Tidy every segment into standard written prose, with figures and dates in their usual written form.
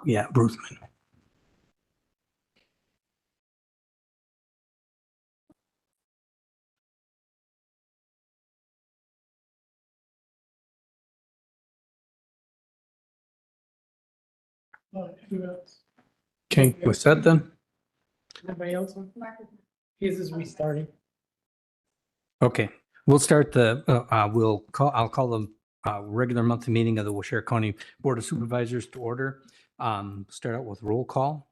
Yeah, Bruthman. Okay, with that then? Anybody else? His is restarting. Okay, we'll start I'll call the regular monthly meeting of the Washare County Board of Supervisors to order. Start out with roll call.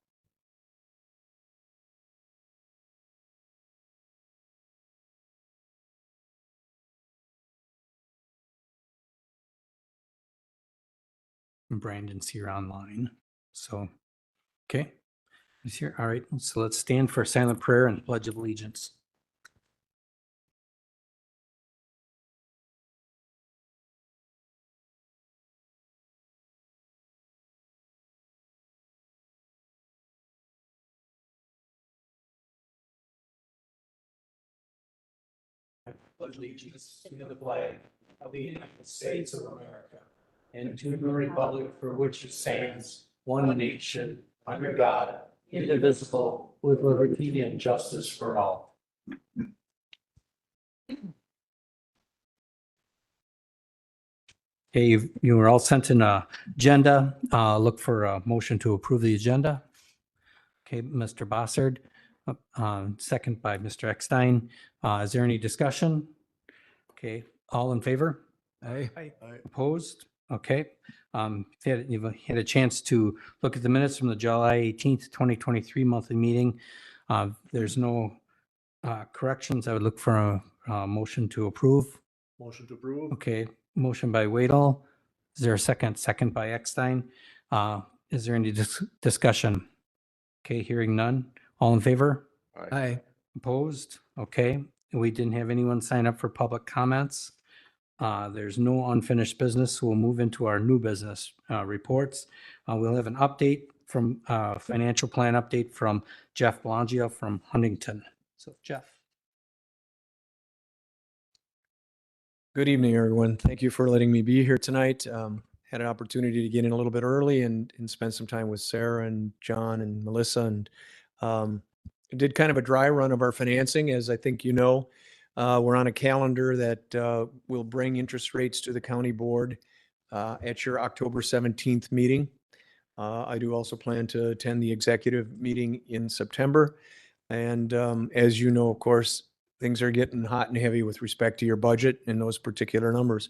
Brandon's here online, so, okay. He's here, all right, so let's stand for a silent prayer and pledge of allegiance. Pledge allegiance to the flag of the United States of America and to the republic for which it stands, one nation, under God, indivisible, with liberty and justice for all. Okay, you were all sent an agenda. Look for a motion to approve the agenda. Okay, Mr. Bossard, second by Mr. Eckstein. Is there any discussion? Okay, all in favor? Aye. Opposed? Okay. You've had a chance to look at the minutes from the July 18th, 2023 monthly meeting. There's no corrections. I would look for a motion to approve. Motion to approve. Okay, motion by Waddell. Is there a second? Second by Eckstein. Is there any discussion? Okay, hearing none. All in favor? Aye. Opposed? Okay. We didn't have anyone sign up for public comments. There's no unfinished business, so we'll move into our new business reports. We'll have an update from financial plan update from Jeff Belangia from Huntington. So Jeff. Good evening, everyone. Thank you for letting me be here tonight. Had an opportunity to get in a little bit early and spend some time with Sarah and John and Melissa, and did kind of a dry run of our financing. As I think you know, we're on a calendar that will bring interest rates to the county board at your October 17th meeting. I do also plan to attend the executive meeting in September. And as you know, of course, things are getting hot and heavy with respect to your budget and those particular numbers.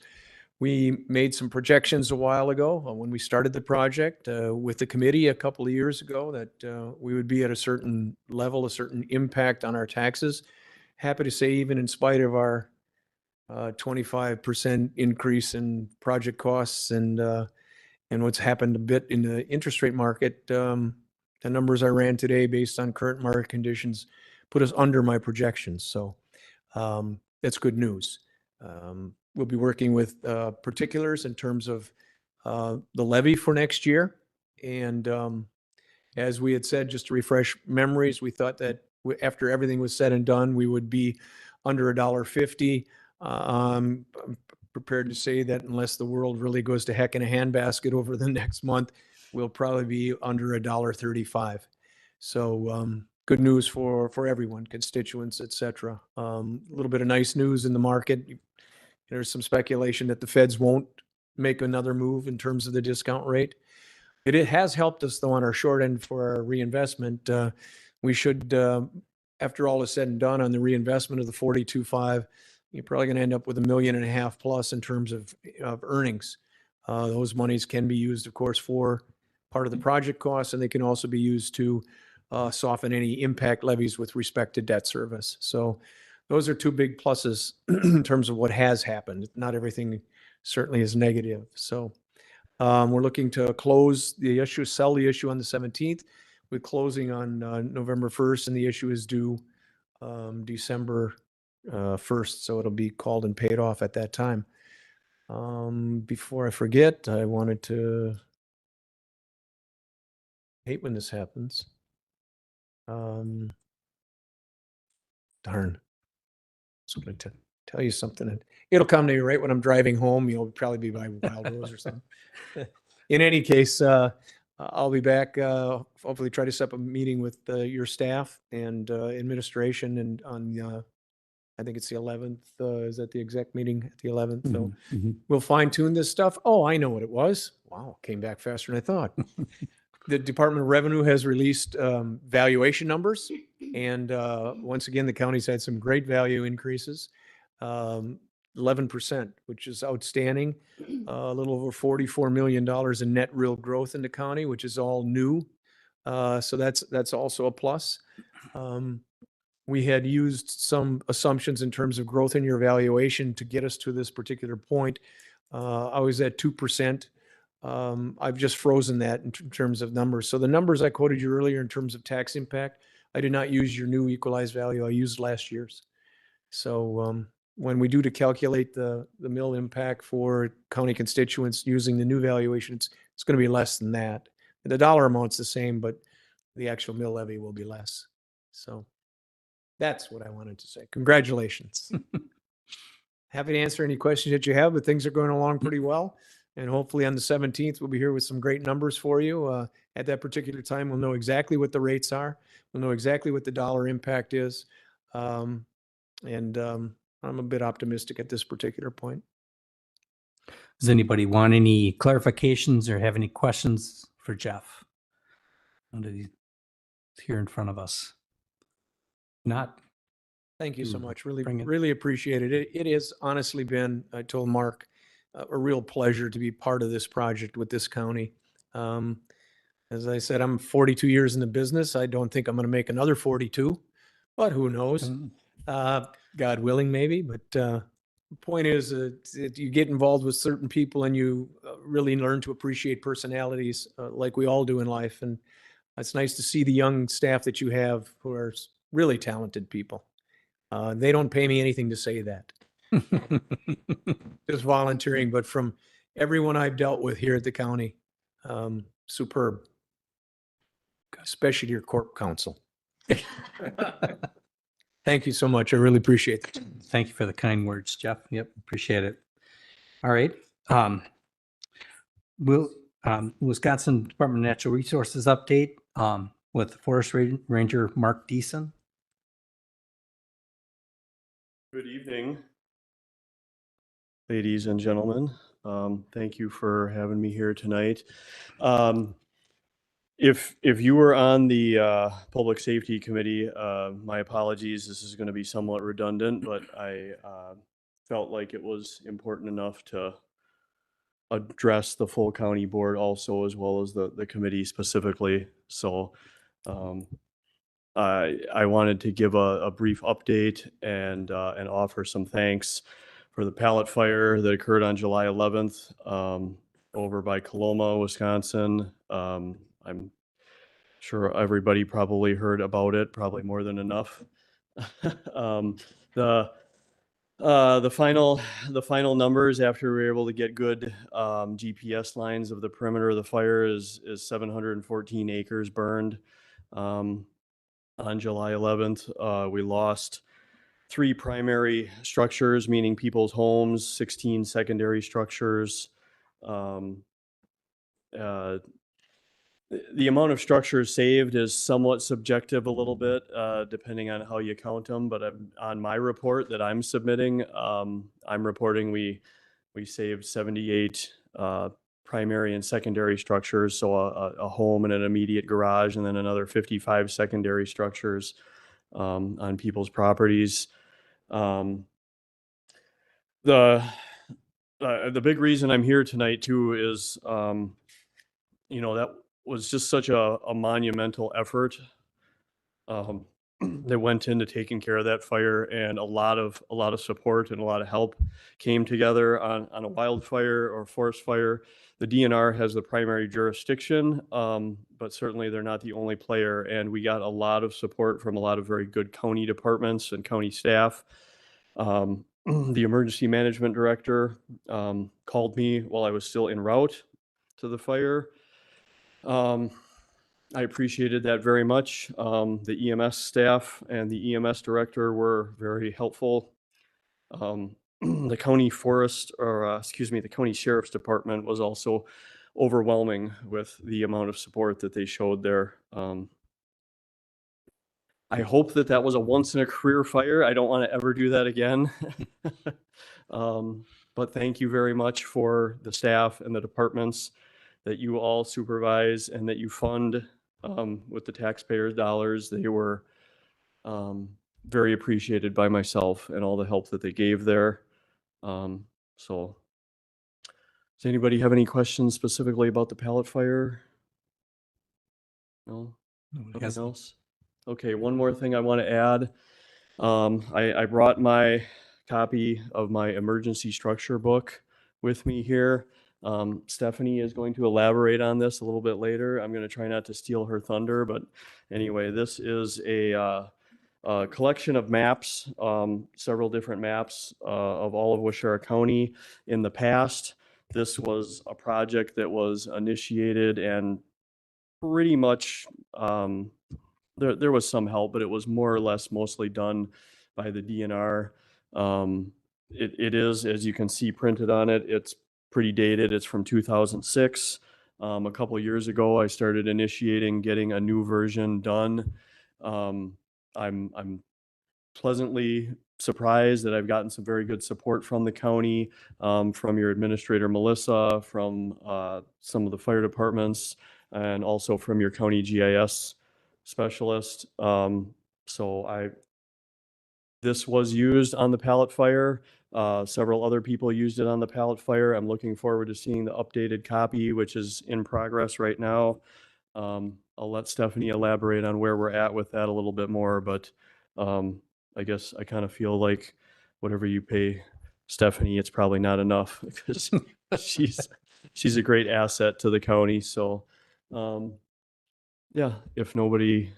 We made some projections a while ago when we started the project with the committee a couple of years ago that we would be at a certain level, a certain impact on our taxes. Happy to say, even in spite of our 25% increase in project costs and what's happened a bit in the interest rate market, the numbers I ran today based on current market conditions put us under my projections. So that's good news. We'll be working with particulars in terms of the levy for next year. And as we had said, just to refresh memories, we thought that after everything was said and done, we would be under $1.50. I'm prepared to say that unless the world really goes to heck in a handbasket over the next month, we'll probably be under $1.35. So good news for everyone, constituents, et cetera. A little bit of nice news in the market. There's some speculation that the feds won't make another move in terms of the discount rate. It has helped us, though, on our short end for our reinvestment. We should, after all is said and done on the reinvestment of the 42.5, you're probably going to end up with $1.5 million plus in terms of earnings. Those monies can be used, of course, for part of the project costs, and they can also be used to soften any impact levies with respect to debt service. So those are two big pluses in terms of what has happened. Not everything certainly is negative. So we're looking to close the issue, sell the issue on the 17th, with closing on November 1st, and the issue is due December 1st. So it'll be called and paid off at that time. Before I forget, I wanted to hate when this happens. Darn. So I'm going to tell you something. It'll come to you right when I'm driving home. You'll probably be by Wild Rose or something. In any case, I'll be back, hopefully try to set up a meeting with your staff and administration and on, I think it's the 11th. Is that the exec meeting at the 11th? So we'll fine tune this stuff. Oh, I know what it was. Wow, came back faster than I thought. The Department of Revenue has released valuation numbers. And once again, the county's had some great value increases. 11%, which is outstanding. A little over $44 million in net real growth in the county, which is all new. So that's also a plus. We had used some assumptions in terms of growth in your valuation to get us to this particular point. I was at 2%. I've just frozen that in terms of numbers. So the numbers I quoted you earlier in terms of tax impact, I did not use your new equalized value. I used last year's. So when we do to calculate the mill impact for county constituents using the new valuation, it's going to be less than that. The dollar amount's the same, but the actual mill levy will be less. So that's what I wanted to say. Congratulations. Happy to answer any questions that you have, but things are going along pretty well. And hopefully on the 17th, we'll be here with some great numbers for you. At that particular time, we'll know exactly what the rates are. We'll know exactly what the dollar impact is. I'm a bit optimistic at this particular point. Does anybody want any clarifications or have any questions for Jeff? He's here in front of us. Not. Thank you so much. Really, Bring it. really appreciate it. It has honestly been, I told Mark, a real pleasure to be part of this project with this county. As I said, I'm 42 years in the business. I don't think I'm going to make another 42, but who knows? God willing, maybe. But the point is that you get involved with certain people and you really learn to appreciate personalities like we all do in life. And it's nice to see the young staff that you have who are really talented people. They don't pay me anything to say that. Just volunteering, but from everyone I've dealt with here at the county, superb, especially your corp counsel. Thank you so much. I really appreciate it. Thank you for the kind words, Jeff. Yep, appreciate it. All right. Wisconsin Department of Natural Resources update with Forest Ranger Mark Deason. Good evening, ladies and gentlemen. Thank you for having me here tonight. If you were on the Public Safety Committee, my apologies. This is going to be somewhat redundant, but I felt like it was important enough to address the full county board also, as well as the committee specifically. So I wanted to give a brief update and offer some thanks for the pallet fire that occurred on July 11th over by Coloma, Wisconsin. I'm sure everybody probably heard about it, probably more than enough. The final numbers after we were able to get good GPS lines of the perimeter of the fire is 714 acres burned. On July 11th, we lost 3 primary structures, meaning people's homes, 16 secondary structures. The amount of structures saved is somewhat subjective a little bit, depending on how you count them. But on my report that I'm submitting, I'm reporting we saved 78 primary and secondary structures, so a home and an immediate garage, and then another 55 secondary structures on people's properties. The big reason I'm here tonight too is, that was just such a monumental effort that went into taking care of that fire, and a lot of support and a lot of help came together on a wildfire or forest fire. The DNR has the primary jurisdiction, but certainly they're not the only player. And we got a lot of support from a lot of very good county departments and county staff. The emergency management director called me while I was still en route to the fire. I appreciated that very much. The EMS staff and the EMS director were very helpful. The county the county sheriff's department was also overwhelming with the amount of support that they showed there. I hope that that was a once in a career fire. I don't want to ever do that again. But thank you very much for the staff and the departments that you all supervise and that you fund with the taxpayers' dollars. They were very appreciated by myself and all the help that they gave there. So does anybody have any questions specifically about the pallet fire? No? Nobody Nothing has- else? Okay, one more thing I want to add. I brought my copy of my emergency structure book with me here. Stephanie is going to elaborate on this a little bit later. I'm going to try not to steal her thunder, but anyway, this is a collection of maps, several different maps of all of Waushara County in the past. This was a project that was initiated and pretty much there was some help, but it was more or less mostly done by the DNR. It is, as you can see printed on it, it's pretty dated. It's from 2006. A couple years ago, I started initiating getting a new version done. I'm pleasantly surprised that I've gotten some very good support from the county, from your administrator, Melissa, from some of the fire departments, and also from your county GIS specialist. This was used on the pallet fire. Several other people used it on the pallet fire. I'm looking forward to seeing the updated copy, which is in progress right now. I'll let Stephanie elaborate on where we're at with that a little bit more, but I guess I kind of feel like whatever you pay Stephanie, it's probably not enough because she's a great asset to the county. So, yeah, if nobody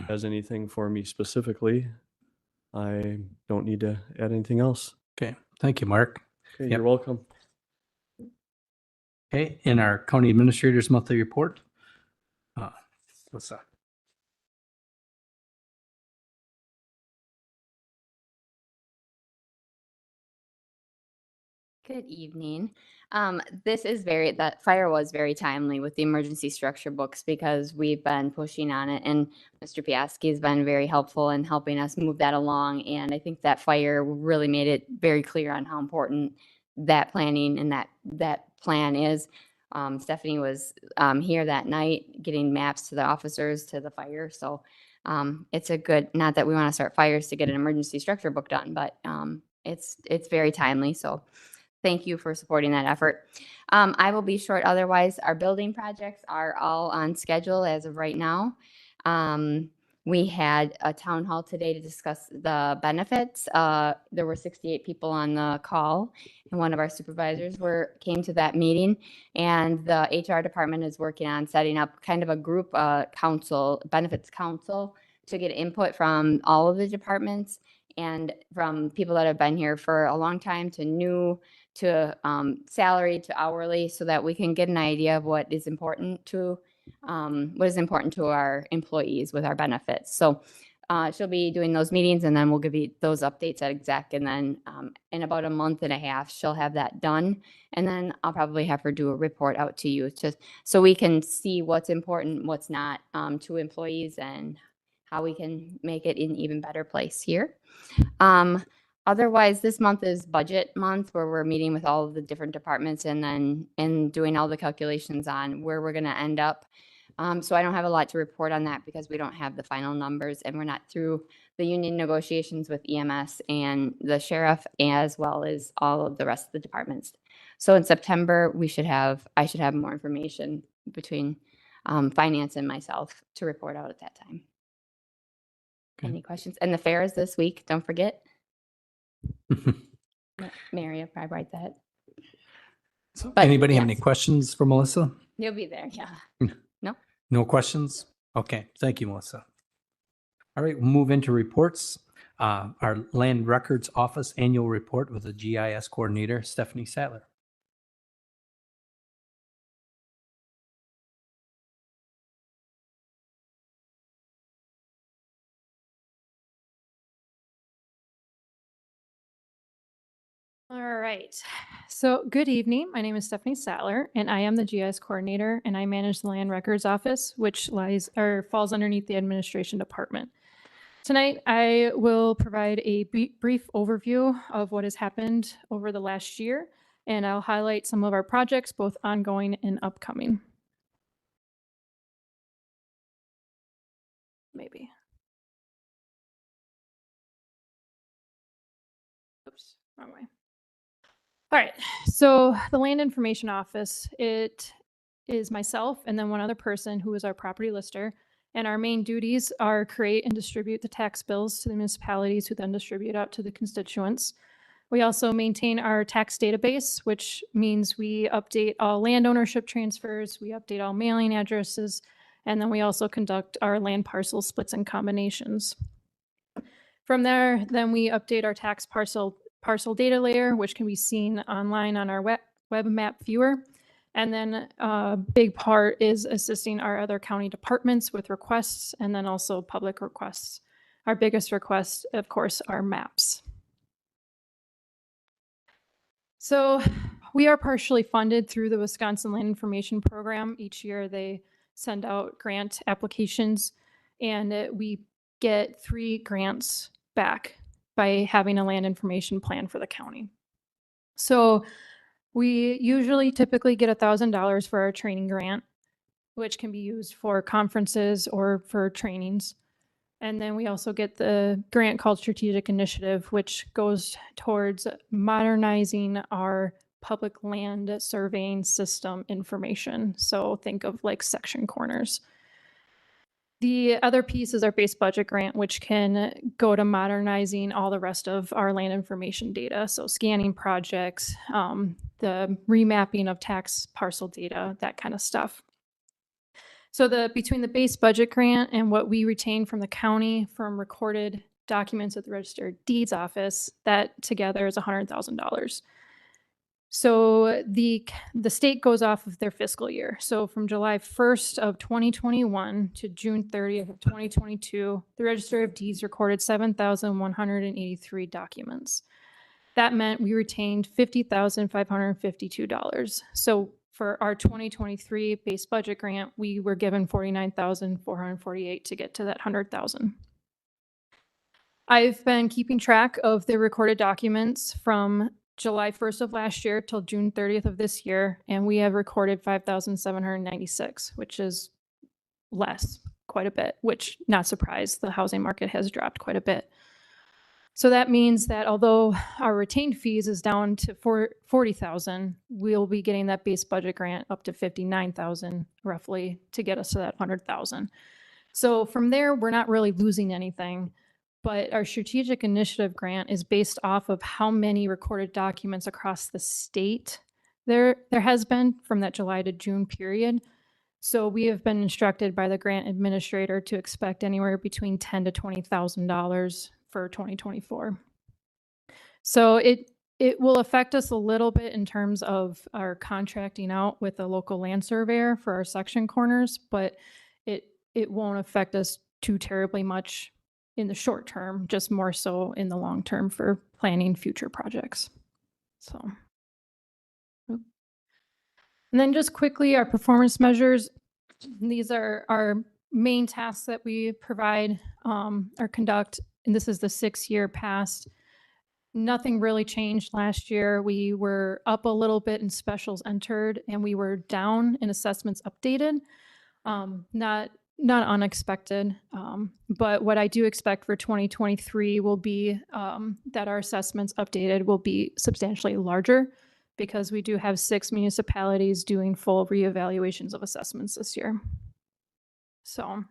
has anything for me specifically, I don't need to add anything else. Okay, thank you, Mark. Okay, Yep. you're welcome. Okay, in our county administrator's monthly report. What's that? Good evening. That fire was very timely with the emergency structure books because we've been pushing on it and Mr. Piaski has been very helpful in helping us move that along. And I think that fire really made it very clear on how important that planning and that plan is. Stephanie was here that night getting maps to the officers to the fire. So it's a good, not that we want to start fires to get an emergency structure book done, but it's very timely. So thank you for supporting that effort. I will be short. Otherwise, our building projects are all on schedule as of right now. We had a town hall today to discuss the benefits. There were 68 people on the call, and one of our supervisors came to that meeting. And the HR department is working on setting up kind of a group benefits council, to get input from all of the departments and from people that have been here for a long time to new, to salary, to hourly, so that we can get an idea of what is important to our employees with our benefits. So she'll be doing those meetings, and then we'll give you those updates at exec. And then in about a month and a half, she'll have that done. And then I'll probably have her do a report out to you, just so we can see what's important, what's not, to employees, and how we can make it an even better place here. Otherwise, this month is budget month, where we're meeting with all of the different departments and doing all the calculations on where we're going to end up. So I don't have a lot to report on that because we don't have the final numbers, and we're not through the union negotiations with EMS and the sheriff, as well as all of the rest of the departments. So in September, I should have more information between finance and myself to report out at that time. Okay. Any questions? And the fair is this week, don't forget. Mary will probably write that. So But, anybody have any yes. questions for Melissa? You'll be there, yeah. No questions? Okay, thank you, Melissa. All right, we'll move into reports. Our Land Records Office Annual Report with the GIS Coordinator, Stephanie Sattler. All right. So good evening. My name is Stephanie Sattler, and I am the GIS coordinator, and I manage the Land Records Office, which lies or falls underneath the administration department. Tonight, I will provide a brief overview of what has happened over the last year, and I'll highlight some of our projects, both ongoing and upcoming. Maybe. Oops, wrong way. All right, so the Land Information Office, it is myself and then one other person who is our property lister. And our main duties are create and distribute the tax bills to the municipalities who then distribute out to the constituents. We also maintain our tax database, which means we update all land ownership transfers, we update all mailing addresses, and then we also conduct our land parcel splits and combinations. From there, then we update our tax parcel data layer, which can be seen online on our web map viewer. And then a big part is assisting our other county departments with requests and then also public requests. Our biggest requests, of course, are maps. So we are partially funded through the Wisconsin Land Information Program. Each year they send out grant applications, and we get 3 grants back by having a land information plan for the county. So we usually typically get $1,000 for our training grant, which can be used for conferences or for trainings. And then we also get the grant called Strategic Initiative, which goes towards modernizing our public land surveying system information. So think of like section corners. The other piece is our base budget grant, which can go to modernizing all the rest of our land information data. So scanning projects, the remapping of tax parcel data, that kind of stuff. So between the base budget grant and what we retain from the county from recorded documents at the Register of Deeds office, that together is $100,000. So the state goes off of their fiscal year. So from July 1st of 2021 to June 30th of 2022, the Register of Deeds recorded 7,183 documents. That meant we retained $50,552. So for our 2023 base budget grant, we were given $49,448 to get to that $100,000. I've been keeping track of the recorded documents from July 1st of last year till June 30th of this year, and we have recorded 5,796, which is less, quite a bit, which not surprised, the housing market has dropped quite a bit. So that means that although our retained fees is down to $40,000, we'll be getting that base budget grant up to $59,000 roughly to get us to that $100,000. So from there, we're not really losing anything. But our strategic initiative grant is based off of how many recorded documents across the state there has been from that July to June period. So we have been instructed by the grant administrator to expect anywhere between $10,000 to $20,000 for 2024. So it will affect us a little bit in terms of our contracting out with a local land surveyor for our section corners, but it won't affect us too terribly much in the short term, just more so in the long term for planning future projects. So, and then just quickly, our performance measures. These are our main tasks that we provide or conduct, and this is the 6-year past. Nothing really changed last year. We were up a little bit in specials entered, and we were down in assessments updated. Not unexpected, but what I do expect for 2023 will be that our assessments updated will be substantially larger because we do have 6 municipalities doing full reevaluations of assessments this year. So,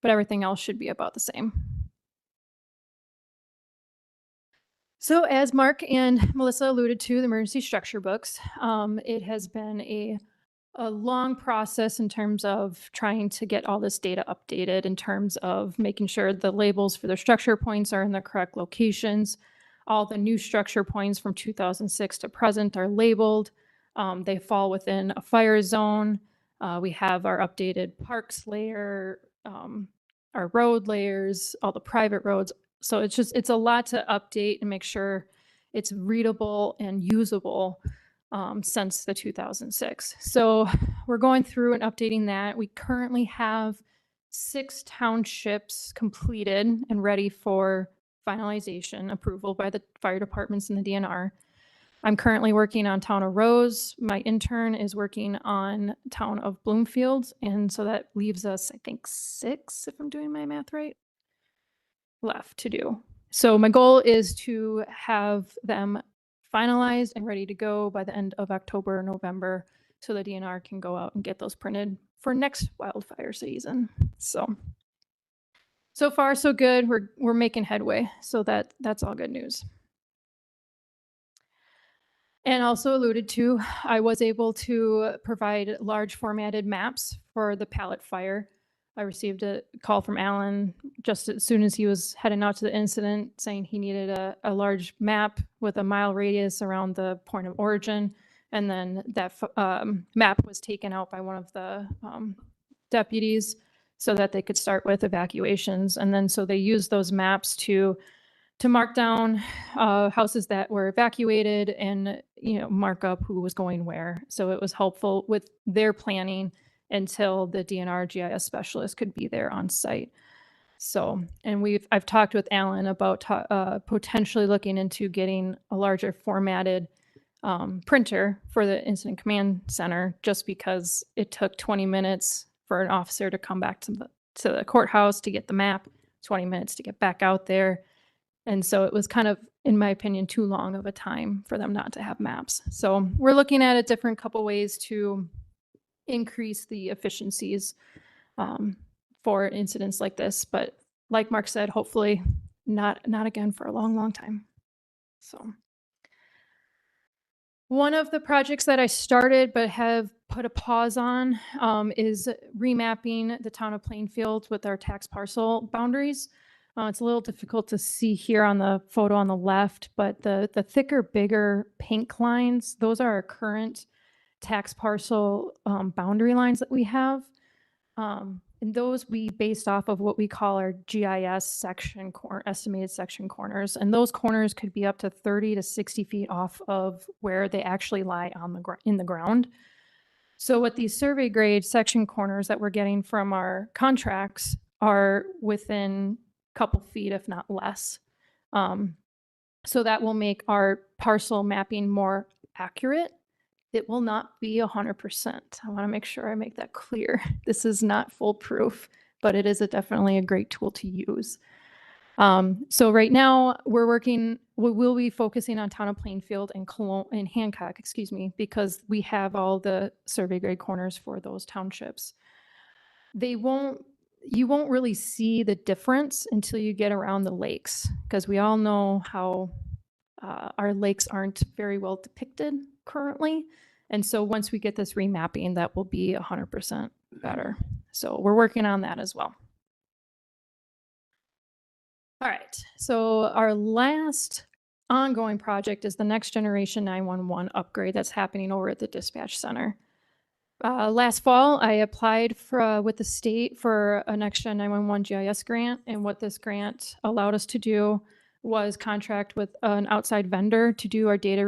but everything else should be about the same. So as Mark and Melissa alluded to, the emergency structure books, it has been a long process in terms of trying to get all this data updated in terms of making sure the labels for the structure points are in the correct locations. All the new structure points from 2006 to present are labeled. They fall within a fire zone. We have our updated parks layer, our road layers, all the private roads. So it's a lot to update and make sure It's readable and usable since the 2006. So we're going through and updating that. We currently have 6 townships completed and ready for finalization approval by the fire departments and the DNR. I'm currently working on Town of Rose. My intern is working on Town of Bloomfield. And so that leaves us, I think, 6, if I'm doing my math right, left to do. So my goal is to have them finalized and ready to go by the end of October or November so the DNR can go out and get those printed for next wildfire season. So far so good. We're making headway. So that's all good news. And also alluded to, I was able to provide large formatted maps for the pallet fire. I received a call from Alan just as soon as he was heading out to the incident saying he needed a large map with a mile radius around the point of origin. And then that map was taken out by one of the deputies so that they could start with evacuations. And then so they used those maps to mark down houses that were evacuated and, mark up who was going where. So it was helpful with their planning until the DNR GIS specialist could be there on site. So, and I've talked with Alan about potentially looking into getting a larger formatted printer for the incident command center, just because it took 20 minutes for an officer to come back to the courthouse to get the map, 20 minutes to get back out there. And so it was kind of, in my opinion, too long of a time for them not to have maps. So we're looking at a different couple ways to increase the efficiencies for incidents like this. But like Mark said, hopefully not again for a long, long time. So one of the projects that I started but have put a pause on is remapping the town of Plainfield with our tax parcel boundaries. It's a little difficult to see here on the photo on the left, but the thicker, bigger pink lines, those are our current tax parcel boundary lines that we have. And those we based off of what we call our GIS estimated section corners. And those corners could be up to 30 to 60 feet off of where they actually lie in the ground. So what these survey grade section corners that we're getting from our contracts are within couple feet, if not less. So that will make our parcel mapping more accurate. It will not be 100%. I want to make sure I make that clear. This is not foolproof, but it is definitely a great tool to use. So right now we will be focusing on town of Plainfield and Hancock, because we have all the survey grade corners for those townships. You won't really see the difference until you get around the lakes, because we all know how our lakes aren't very well depicted currently. And so once we get this remapping, that will be 100% better. So we're working on that as well. All right, so our last ongoing project is the next generation 911 upgrade that's happening over at the dispatch center. Last fall, I applied with the state for a Next Gen 911 GIS grant, and what this grant allowed us to do was contract with an outside vendor to do our data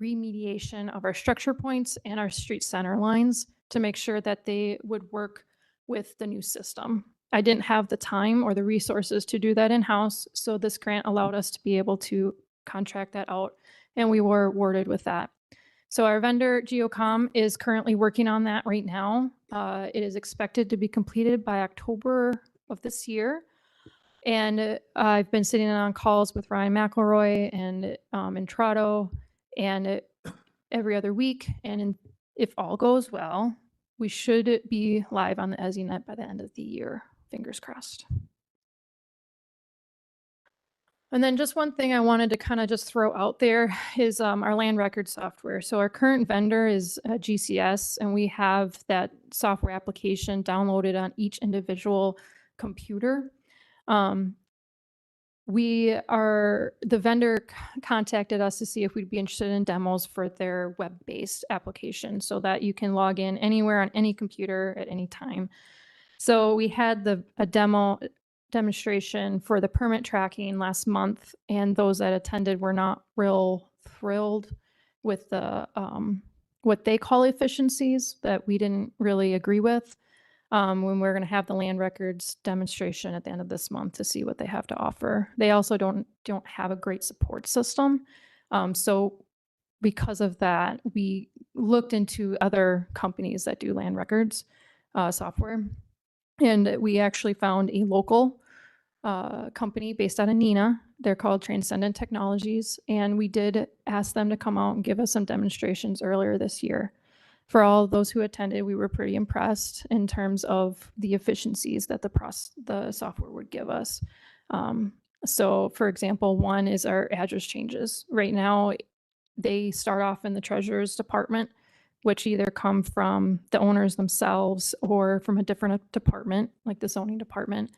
remediation of our structure points and our street center lines to make sure that they would work with the new system. I didn't have the time or the resources to do that in-house, so this grant allowed us to be able to contract that out, and we were awarded with that. So our vendor, Geocom, is currently working on that right now. It is expected to be completed by October of this year. And I've been sitting on calls with Ryan McElroy and Intrado and every other week. And if all goes well, we should be live on the EZNet by the end of the year. Fingers crossed. And then just one thing I wanted to kind of just throw out there is our land record software. So our current vendor is GCS, and we have that software application downloaded on each individual computer. The vendor contacted us to see if we'd be interested in demos for their web-based application so that you can log in anywhere on any computer at any time. So we had a demo demonstration for the permit tracking last month, and those that attended were not real thrilled with the what they call efficiencies that we didn't really agree with. When we're going to have the land records demonstration at the end of this month to see what they have to offer. They also don't have a great support system. So because of that, we looked into other companies that do land records software. And we actually found a local company based out of Neenah. They're called Transcendent Technologies. And we did ask them to come out and give us some demonstrations earlier this year. For all those who attended, we were pretty impressed in terms of the efficiencies that the software would give us. So for example, one is our address changes. Right now, they start off in the treasurer's department, which either come from the owners themselves or from a different department, like the zoning department.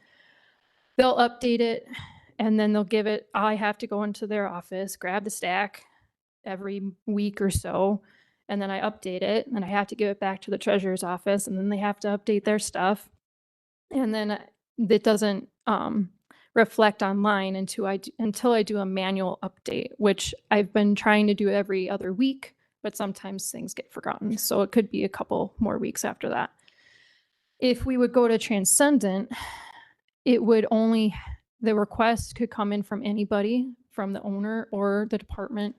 They'll update it and then they'll give it, I have to go into their office, grab the stack every week or so, and then I update it, and then I have to give it back to the treasurer's office, and then they have to update their stuff. And then it doesn't reflect online until I do a manual update, which I've been trying to do every other week, but sometimes things get forgotten. So it could be a couple more weeks after that. If we would go to Transcendent, it would only, the request could come in from anybody, from the owner or the department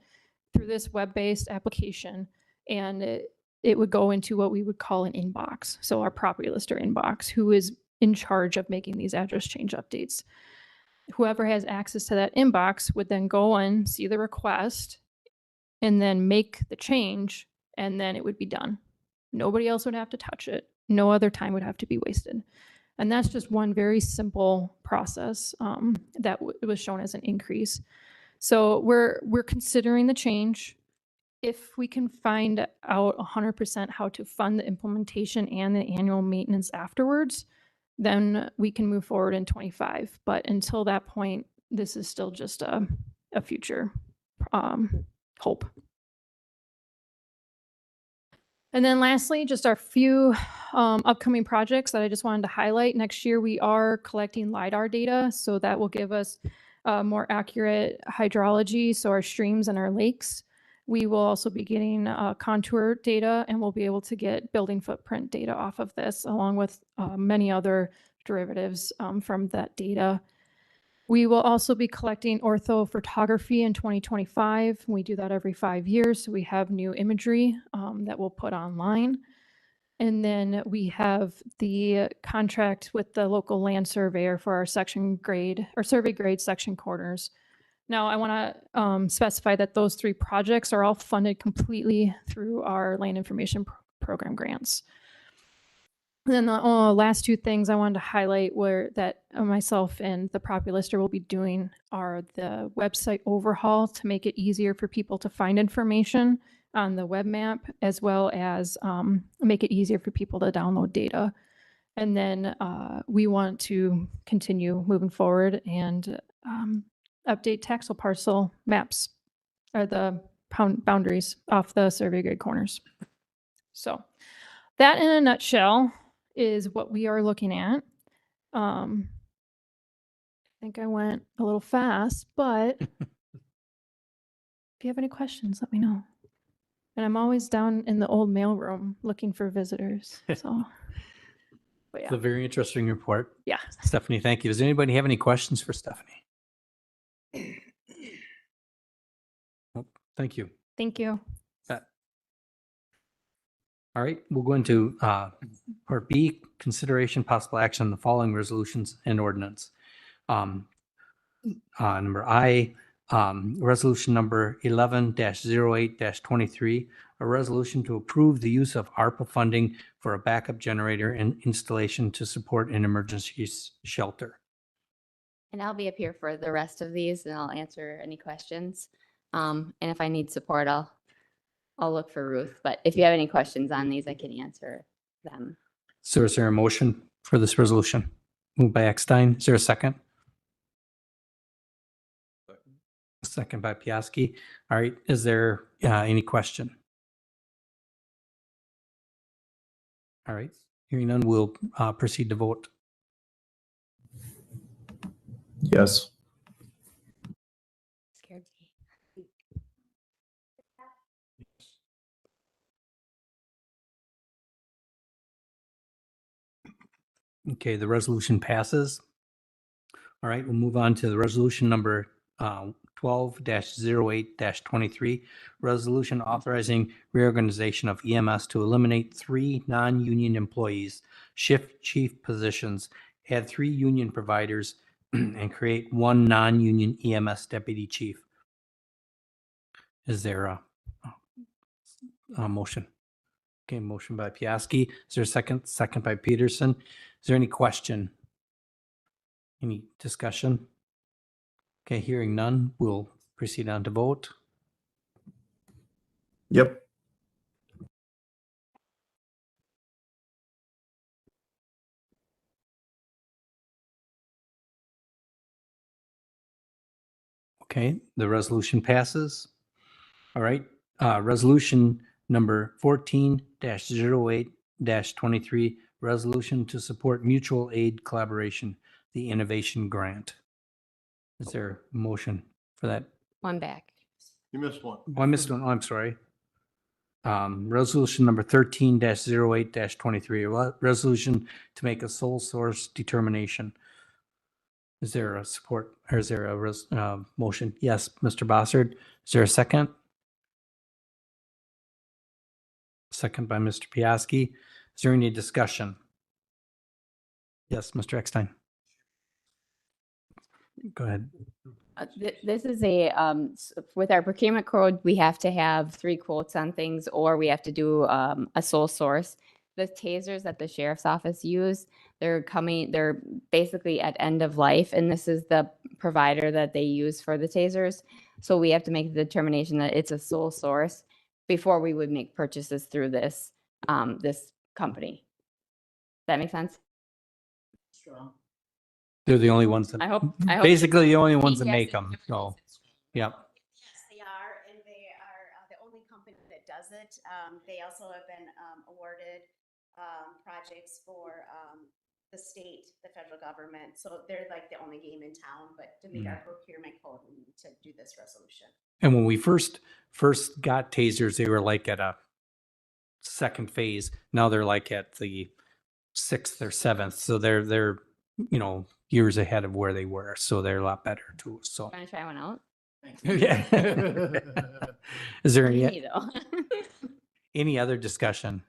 through this web-based application. And it would go into what we would call an inbox. So our property lister inbox, who is in charge of making these address change updates. Whoever has access to that inbox would then go and see the request and then make the change, and then it would be done. Nobody else would have to touch it. No other time would have to be wasted. And that's just one very simple process that was shown as an increase. So we're considering the change. If we can find out 100% how to fund the implementation and the annual maintenance afterwards, then we can move forward in 25. But until that point, this is still just a future hope. And then lastly, just our few upcoming projects that I just wanted to highlight. Next year, we are collecting LiDAR data, so that will give us more accurate hydrology, so our streams and our lakes. We will also be getting contour data, and we'll be able to get building footprint data off of this, along with many other derivatives from that data. We will also be collecting orthophotography in 2025. We do that every 5 years, so we have new imagery that we'll put online. And then we have the contract with the local land surveyor for our section grade or survey grade section corners. Now, I want to specify that those 3 projects are all funded completely through our land information program grants. And then the last 2 things I wanted to highlight were that myself and the property lister will be doing are the website overhaul to make it easier for people to find information on the web map, as well as make it easier for people to download data. And then we want to continue moving forward and update taxable parcel maps, or the boundaries off the survey grade corners. So that in a nutshell is what we are looking at. I think I went a little fast, but if you have any questions, let me know. And I'm always down in the old mailroom looking for visitors. So, but It's yeah, a very interesting report. yeah. Stephanie, thank you. Does anybody have any questions for Stephanie? Nope. Thank you. Thank you. All right, we'll go into part B, consideration possible action on the following resolutions and ordinance. Number I, resolution number 11-08-23, a resolution to approve the use of ARPA funding for a backup generator and installation to support an emergency shelter. And I'll be up here for the rest of these and I'll answer any questions. And if I need support, I'll look for Ruth. But if you have any questions on these, I can answer them. So is there a motion for this resolution? Moved by Eckstein. Is there a second? Second by Piaski. All right. Is there any question? All right. Hearing none, we'll proceed to vote. Yes. Scared me. Okay, the resolution passes. All right, we'll move on to the resolution number 12-08-23, resolution authorizing reorganization of EMS to eliminate 3 non-union employees, shift chief positions, add 3 union providers, and create 1 non-union EMS deputy chief. Is there a motion? Okay, motion by Piaski. Is there a second? Second by Peterson. Is there any question? Any discussion? Okay, hearing none, we'll proceed on to vote. Yep. Okay, the resolution passes. All right, resolution number 14-08-23, resolution to support mutual aid collaboration, the innovation grant. Is there a motion for that? One back. You missed one. Oh, I missed one. Oh, I'm sorry. Resolution number 13-08-23, resolution to make a sole source determination. Is there a support or is there a motion? Yes, Mr. Bossard. Is there a second? Second by Mr. Piaski. Is there any discussion? Yes, Mr. Eckstein. Go ahead. This is a, with our procurement code, we have to have 3 quotes on things, or we have to do a sole source. The tasers that the sheriff's office use, they're basically at end of life, and this is the provider that they use for the tasers. So we have to make the determination that it's a sole source before we would make purchases through this, this company. That make sense? They're the only ones I that, hope. basically the only ones that Yes, make it's them. So, yeah. Yes, they are, and they are the only company that does it. They also have been awarded projects for the state, the federal government. So they're like the only game in town, but to meet our procurement code, we need to do this resolution. And when we first got tasers, they were like at a 2nd phase. Now they're like at the 6th or 7th. So they're years ahead of where they were. So they're a lot better too. So Want to try one out? yeah. Is there Me any though. any other discussion?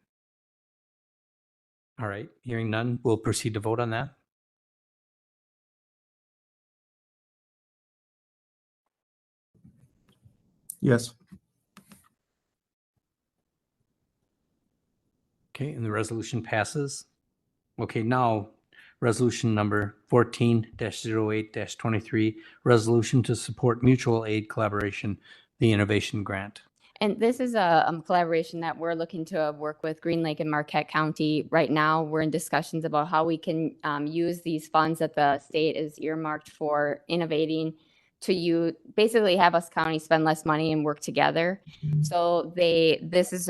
All right, hearing none, we'll proceed to vote on that. Yes. Okay, and the resolution passes. Okay, now resolution number 14-08-23, resolution to support mutual aid collaboration, the innovation grant. And this is a collaboration that we're looking to work with Green Lake and Marquette County. Right now, we're in discussions about how we can use these funds that the state is earmarked for innovating to basically have us county spend less money and work together. So this is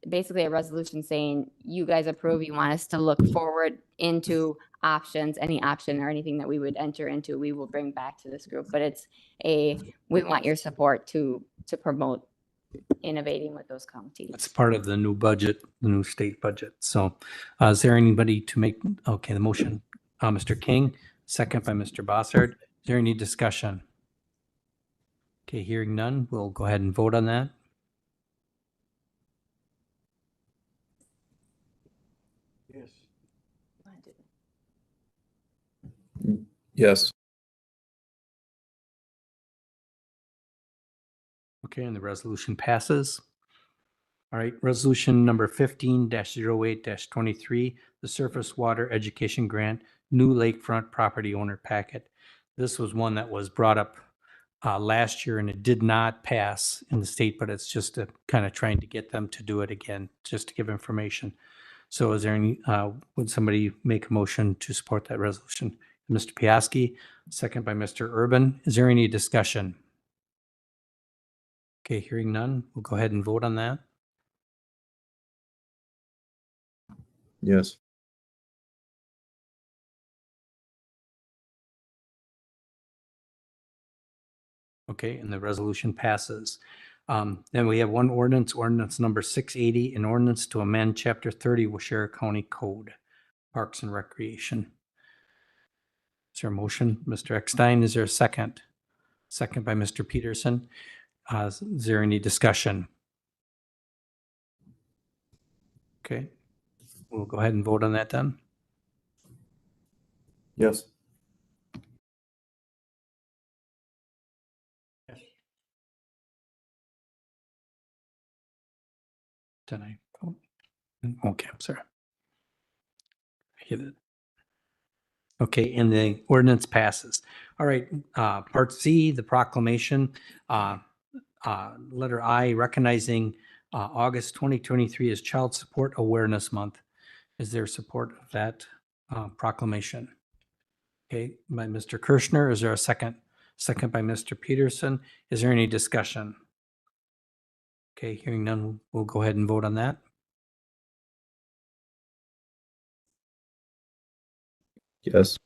basically a resolution saying, you guys approve, you want us to look forward into options, any option or anything that we would enter into, we will bring back to this group. But we want your support to promote innovating with those counties. It's part of the new budget, the new state budget. So is there anybody to make, okay, the motion, Mr. King, second by Mr. Bossard. Is there any discussion? Okay, hearing none, we'll go ahead and vote on that. Yes. Yes. Okay, and the resolution passes. All right, resolution number 15-08-23, the Surface Water Education Grant, new lakefront property owner packet. This was one that was brought up last year and it did not pass in the state, but it's just kind of trying to get them to do it again, just to give information. So is there any, would somebody make a motion to support that resolution? Mr. Piaski, second by Mr. Urban. Is there any discussion? Okay, hearing none, we'll go ahead and vote on that. Yes. Okay, and the resolution passes. Then we have one ordinance number 680, an ordinance to amend Chapter 30 Washara County Code, Parks and Recreation. Is there a motion? Mr. Eckstein, is there a second? Second by Mr. Peterson. Is there any discussion? Okay, we'll go ahead and vote on that then. Yes. Did I vote? Okay, I'm sorry. Hit it. Okay, and the ordinance passes. All right, Part C, the proclamation, letter I, recognizing August 2023 as Child Support Awareness Month. Is there support of that proclamation? Okay, by Mr. Kirschner, is there a second? Second by Mr. Peterson. Is there any discussion? Okay, hearing none, we'll go ahead and vote on that. Yes.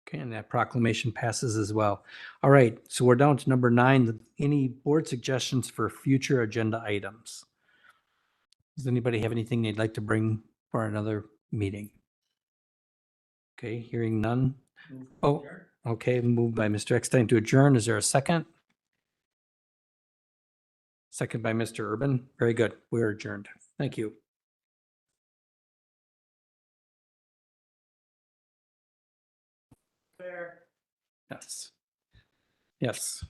Okay, and that proclamation passes as well. All right, so we're down to number 9. Any board suggestions for future agenda items? Does anybody have anything they'd like to bring for another meeting? Okay, hearing none. Oh, okay, moved by Mr. Eckstein to adjourn. Is there a second? Second by Mr. Urban. Very good. We're adjourned. Thank you. Fair. Yes. Yes.